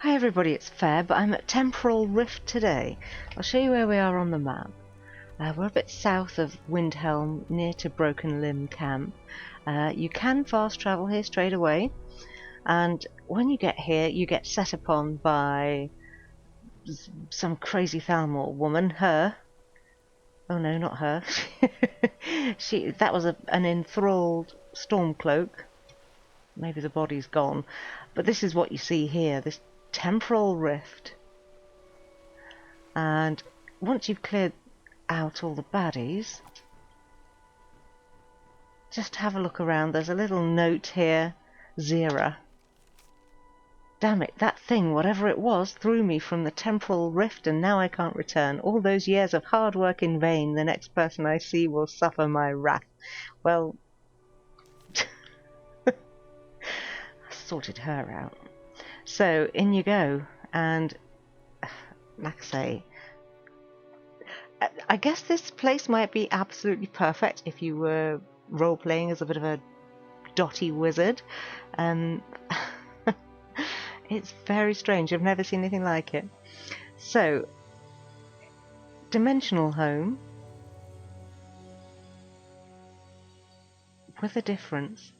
Hi everybody, it's Feb. I'm at Temporal Rift today. I'll show you where we are on the map. We're a bit south of Windhelm, near to Broken Limb Camp. You can fast travel here straight away, and when you get here you get set upon by some crazy Thalmor woman. Her. Oh no, not her. That was an enthralled Stormcloak. Maybe the body's gone. But this is what you see here, this Temporal Rift. And once you've cleared out all the baddies, just have a look around. There's a little note here, Zera. Damn it, that thing, whatever it was, threw me from the Temporal Rift and now I can't return. All those years of hard work in vain. The next person I see will suffer my wrath. Well, I sorted her out. So, in you go. And, like I say, I guess this place might be absolutely perfect if you were role-playing as a bit of a dotty wizard. It's very strange. I've never seen anything like it. So, dimensional home with a difference.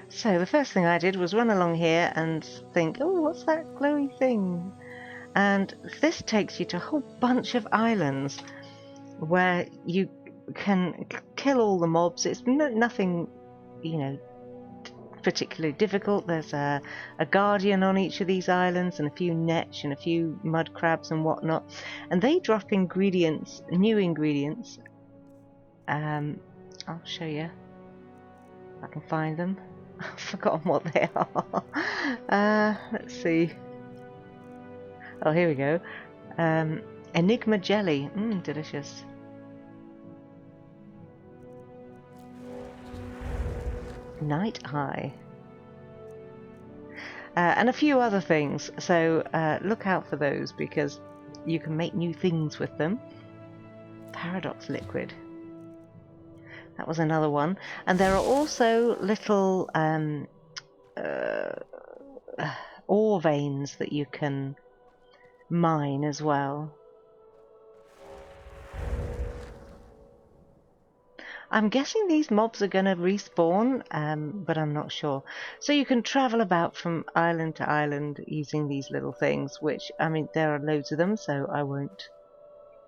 So the first thing I did was run along here and think, oh, what's that glowy thing? And this takes you to a whole bunch of islands where you can kill all the mobs. It's nothing, particularly difficult. There's a guardian on each of these islands and a few netch and a few mud crabs and whatnot. And they drop ingredients, new ingredients. I'll show you if I can find them. I've forgotten what they are. Let's see. Oh, here we go. Enigma jelly. Delicious. Night eye. And a few other things. So look out for those because you can make new things with them. Paradox liquid. That was another one. And there are also little ore veins that you can mine as well. I'm guessing these mobs are going to respawn, but I'm not sure. So you can travel about from island to island using these little things, which, I mean, there are loads of them, so I won't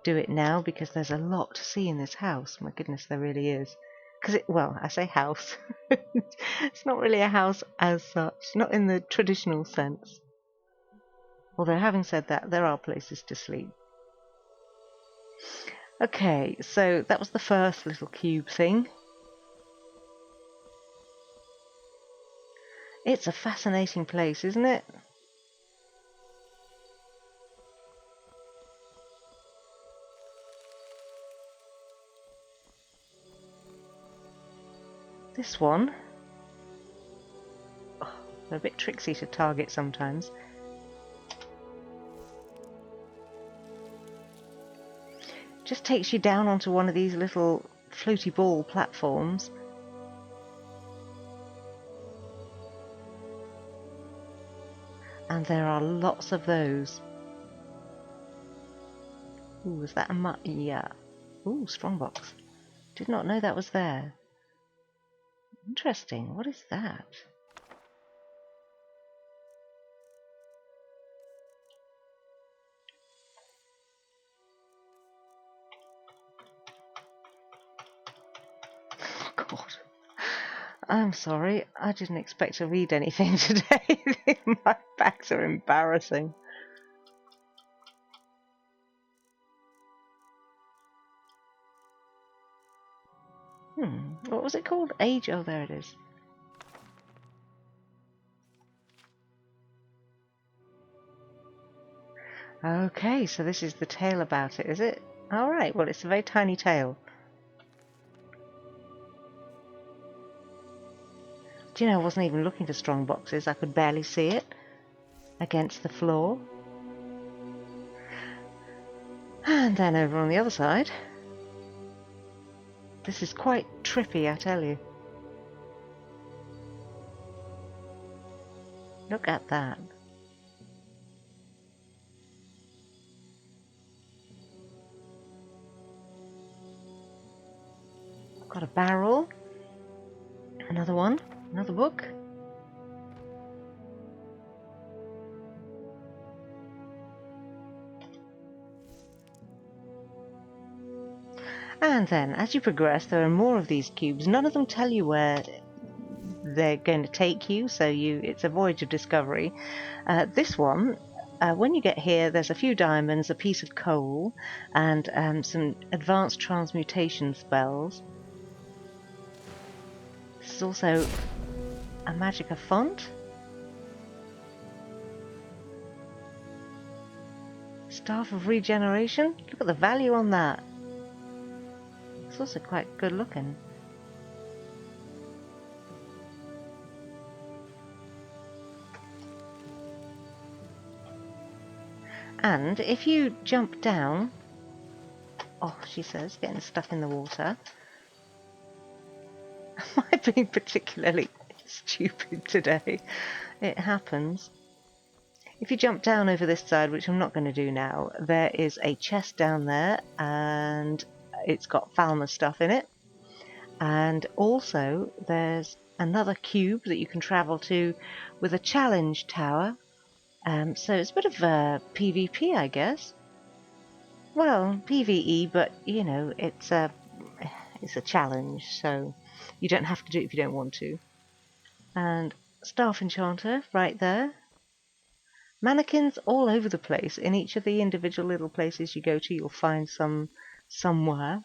do it now because there's a lot to see in this house. My goodness, there really is. Well, I say house. It's not really a house as such, not in the traditional sense. Although, having said that, there are places to sleep. Okay, so that was the first little cube thing. It's a fascinating place, isn't it? This one, they're a bit tricksy to target sometimes. Just takes you down onto one of these little floaty ball platforms. And there are lots of those. Ooh, is that a yeah. Ooh, strongbox. Did not know that was there. Interesting. What is that? God. I'm sorry. I didn't expect to read anything today. My backs are embarrassing. What was it called? Age? Oh, there it is. Okay, so this is the tale about it, is it? Alright, well, it's a very tiny tale. Do you know, I wasn't even looking for strong boxes. I could barely see it against the floor. And then over on the other side, this is quite trippy, I tell you. Look at that. Got a barrel. Another one. Another book. And then, as you progress, there are more of these cubes. None of them tell you where they're going to take you, so it's a voyage of discovery. This one, when you get here, there's a few diamonds, a piece of coal, and some advanced transmutation spells. This is also a magicka font. Staff of Regeneration. Look at the value on that. It's also quite good looking. And if you jump down... Oh, she says, getting stuck in the water. Am I being particularly stupid today? It happens. If you jump down over this side, which I'm not going to do now, there is a chest down there, and it's got Falmer stuff in it. And also, there's another cube that you can travel to with a challenge tower. So it's a bit of PvP, I guess. Well, PvE, but you know, it's a challenge, so you don't have to do it if you don't want to. And Staff Enchanter right there. Mannequins all over the place. In each of the individual little places you go to, you'll find some somewhere.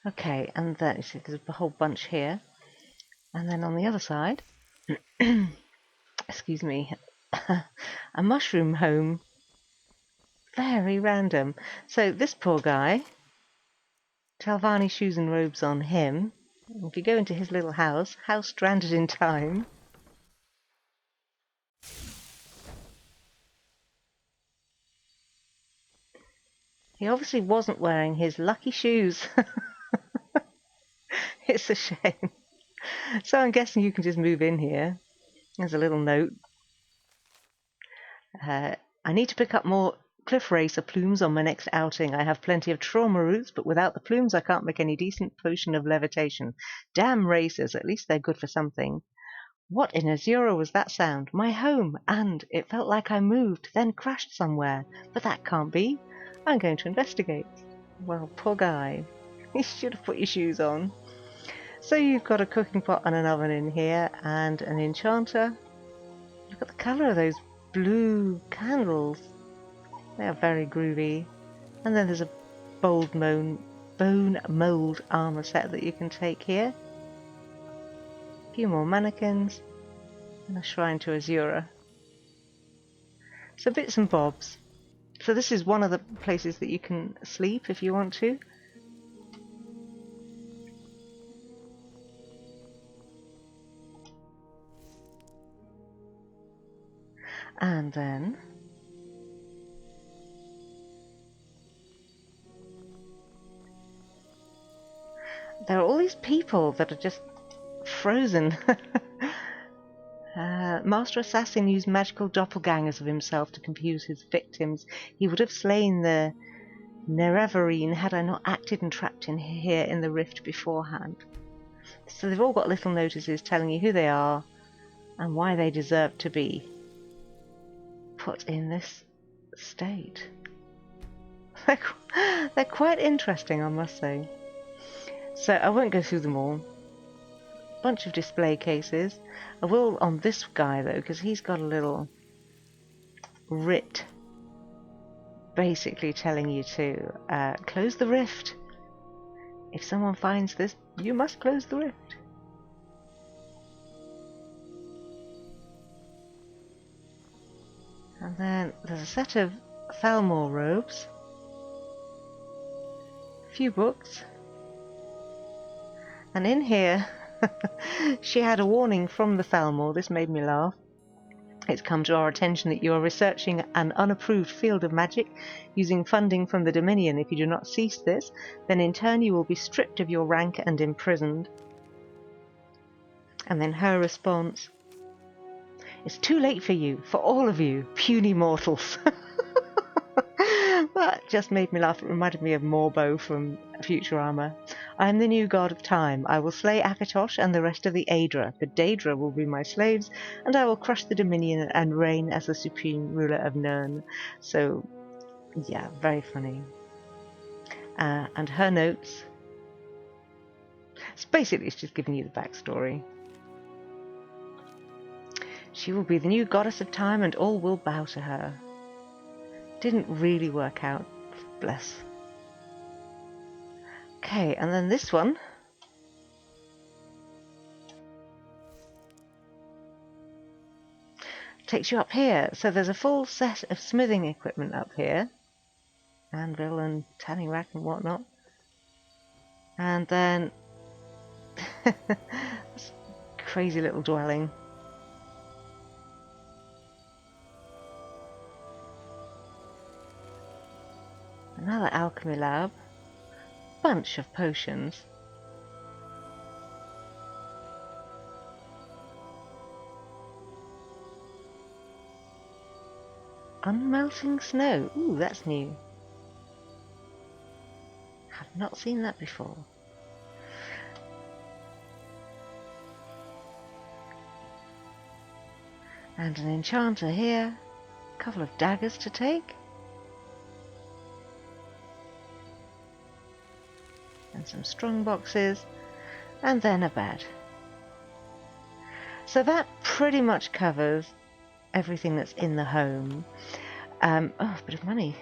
Okay, and then you see there's a whole bunch here. And then on the other side, excuse me, a mushroom home. Very random. So this poor guy, Talvani shoes and robes on him. If you go into his little house stranded in time. He obviously wasn't wearing his lucky shoes. It's a shame. So I'm guessing you can just move in here. There's a little note. I need to pick up more cliff racer plumes on my next outing. I have plenty of trauma roots, but without the plumes I can't make any decent potion of levitation. Damn racers, at least they're good for something. What in Azura was that sound? My home, and it felt like I moved, then crashed somewhere. But that can't be. I'm going to investigate. Well, poor guy. You should have put your shoes on. So you've got a cooking pot and an oven in here, and an enchanter. Look at the colour of those blue candles. They are very groovy. And then there's a bone mould armour set that you can take here. A few more mannequins. And a shrine to Azura. So bits and bobs. So this is one of the places that you can sleep if you want to. And then there are all these people that are just frozen. Master Assassin used magical doppelgangers of himself to confuse his victims. He would have slain the Nerevarine had I not acted and trapped in here in the rift beforehand. So they've all got little notices telling you who they are and why they deserve to be put in this state. They're quite interesting, I must say. So I won't go through them all. Bunch of display cases. I will on this guy though, because he's got a little writ basically telling you to close the rift. If someone finds this, you must close the rift. And then there's a set of Thalmor robes, a few books, and in here she had a warning from the Thalmor. This made me laugh. It's come to our attention that you are researching an unapproved field of magic using funding from the Dominion. If you do not cease this, then in turn you will be stripped of your rank and imprisoned. And then her response: it's too late for you, for all of you, puny mortals. That just made me laugh. It reminded me of Morbo from Futurama. I am the new god of time. I will slay Akatosh and the rest of the Aedra, but Daedra will be my slaves, and I will crush the Dominion and reign as the supreme ruler of Nirn. So, yeah, very funny. And her notes. So basically, it's just giving you the backstory. She will be the new goddess of time, and all will bow to her. Didn't really work out. Bless. Okay, and then this one. Takes you up here. So there's a full set of smithing equipment up here. Anvil and tanning rack and whatnot. And then this crazy little dwelling. Another alchemy lab. Bunch of potions. Unmelting snow. Ooh, that's new. Have not seen that before. And an enchanter here. A couple of daggers to take. And some strong boxes. And then a bed. So that pretty much covers everything that's in the home. Oh, a bit of money.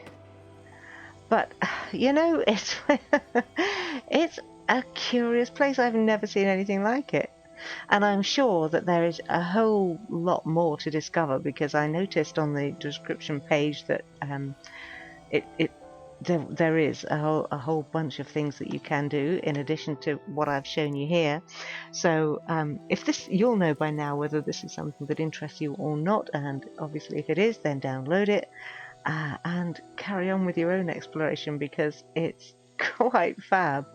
But, you know, it's a curious place. I've never seen anything like it. And I'm sure that there is a whole lot more to discover, because I noticed on the description page that there is a whole bunch of things that you can do in addition to what I've shown you here. So if this, you'll know by now whether this is something that interests you or not, and obviously if it is, then download it and carry on with your own exploration, because it's quite fab.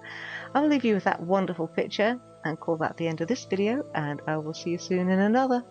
I'll leave you with that wonderful picture and call that the end of this video, and I will see you soon in another.